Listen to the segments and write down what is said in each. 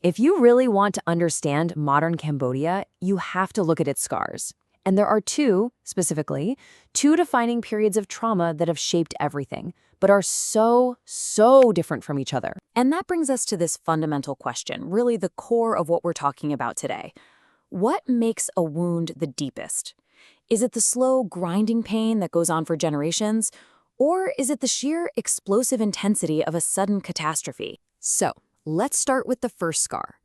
If you really want to understand modern Cambodia, you have to look at its scars. And there are two, specifically, two defining periods of trauma that have shaped everything, but are so different from each other. And that brings us to this fundamental question, really the core of what we're talking about today. What makes a wound the deepest? Is it the slow, grinding pain that goes on for generations? Or is it the sheer explosive intensity of a sudden catastrophe? So, let's start with the first scar.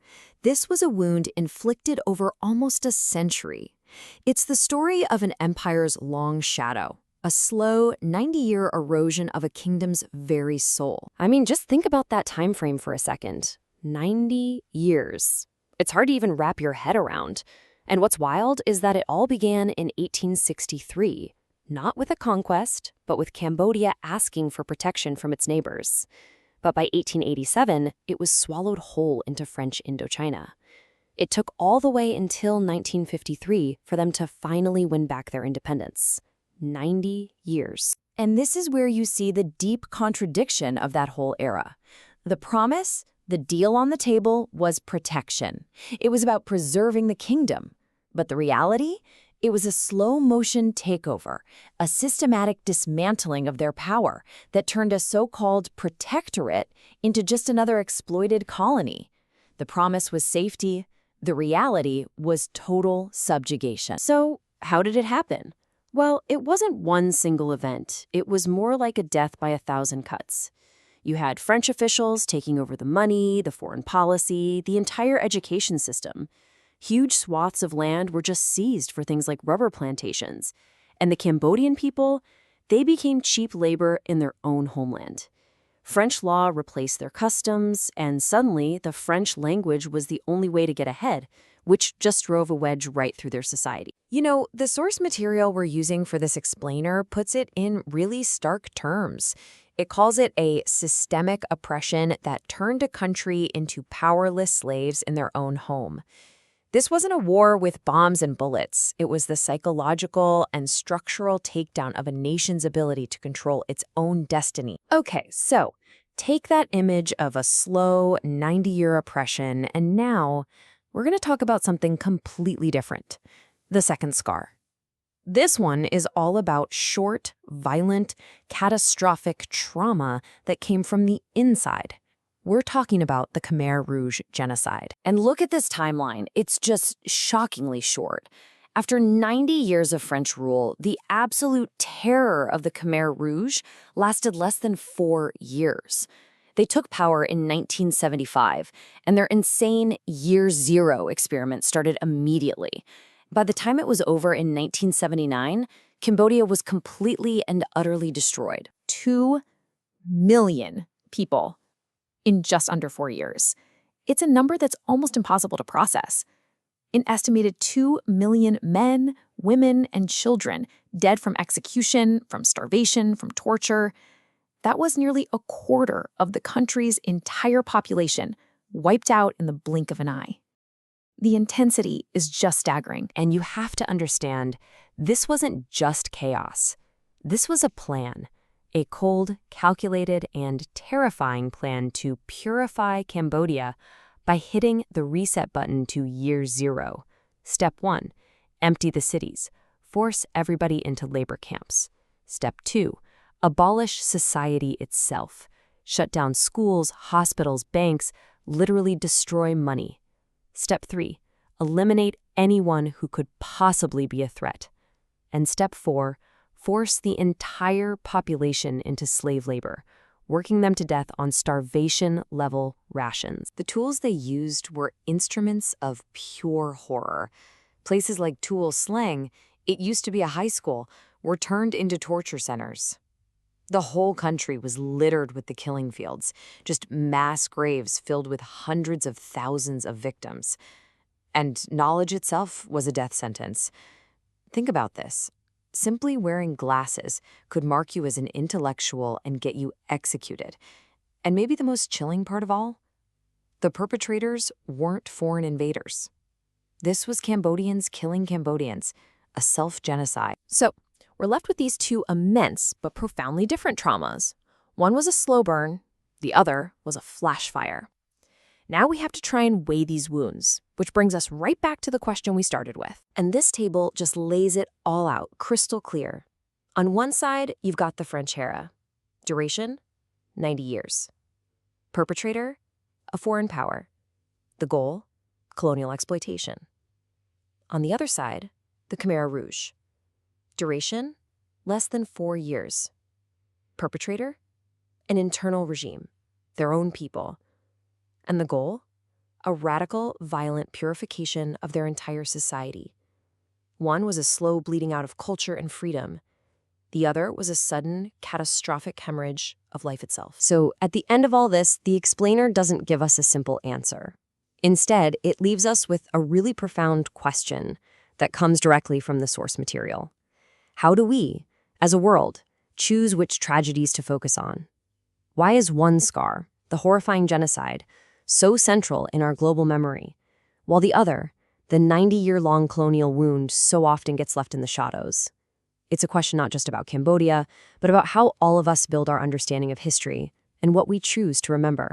This was a wound inflicted over almost a century. It's the story of an empire's long shadow, a slow 90-year erosion of a kingdom's very soul. I mean, just think about that time frame for a second. 90 years. It's hard to even wrap your head around. And what's wild is that it all began in 1863, not with a conquest, but with Cambodia asking for protection from its neighbors. But by 1887, it was swallowed whole into French Indochina. It took all the way until 1953 for them to finally win back their independence. 90 years. And this is where you see the deep contradiction of that whole era. The promise, the deal on the table, was protection. It was about preserving the kingdom. But the reality? It was a slow-motion takeover, a systematic dismantling of their power that turned a so-called protectorate into just another exploited colony. The promise was safety. The reality was total subjugation. So, how did it happen? Well, it wasn't one single event. It was more like a death by 1,000 cuts. You had French officials taking over the money, the foreign policy, the entire education system. Huge swaths of land were just seized for things like rubber plantations. And the Cambodian people, they became cheap labor in their own homeland. French law replaced their customs, and suddenly the French language was the only way to get ahead, which just drove a wedge right through their society. You know, the source material we're using for this explainer puts it in really stark terms. It calls it a systemic oppression that turned a country into powerless slaves in their own home. This wasn't a war with bombs and bullets. It was the psychological and structural takedown of a nation's ability to control its own destiny. Okay, so take that image of a slow 90-year oppression, and now we're going to talk about something completely different. The second scar. This one is all about short, violent, catastrophic trauma that came from the inside. We're talking about the Khmer Rouge genocide. And look at this timeline. It's just shockingly short. After 90 years of French rule, the absolute terror of the Khmer Rouge lasted less than 4 years. They took power in 1975, and their insane Year Zero experiment started immediately. By the time it was over in 1979, Cambodia was completely and utterly destroyed. 2 million people in just under 4 years. It's a number that's almost impossible to process. An estimated 2 million men, women, and children dead from execution, from starvation, from torture. That was nearly a quarter of the country's entire population wiped out in the blink of an eye. The intensity is just staggering. And you have to understand, this wasn't just chaos. This was a plan. A cold, calculated, and terrifying plan to purify Cambodia by hitting the reset button to Year Zero. Step 1, empty the cities. Force everybody into labor camps. Step 2, abolish society itself. Shut down schools, hospitals, banks, literally destroy money. Step 3, eliminate anyone who could possibly be a threat. And Step 4, force the entire population into slave labor, working them to death on starvation-level rations. The tools they used were instruments of pure horror. Places like Tuol Sleng, it used to be a high school, were turned into torture centers. The whole country was littered with the killing fields, just mass graves filled with hundreds of thousands of victims. And knowledge itself was a death sentence. Think about this. Simply wearing glasses could mark you as an intellectual and get you executed. And maybe the most chilling part of all? The perpetrators weren't foreign invaders. This was Cambodians killing Cambodians, a self-genocide. So, we're left with these two immense but profoundly different traumas. One was a slow burn, the other was a flash fire. Now we have to try and weigh these wounds, which brings us right back to the question we started with. And this table just lays it all out, crystal clear. On one side, you've got the French era. Duration, 90 years. Perpetrator, a foreign power. The goal, colonial exploitation. On the other side, the Khmer Rouge. Duration, less than 4 years. Perpetrator, an internal regime, their own people. And the goal, a radical, violent purification of their entire society. One was a slow bleeding out of culture and freedom. The other was a sudden, catastrophic hemorrhage of life itself. So at the end of all this, the explainer doesn't give us a simple answer. Instead, it leaves us with a really profound question that comes directly from the source material. How do we, as a world, choose which tragedies to focus on? Why is one scar, the horrifying genocide, so central in our global memory, while the other, the 90-year-long colonial wound, so often gets left in the shadows? It's a question not just about Cambodia, but about how all of us build our understanding of history and what we choose to remember.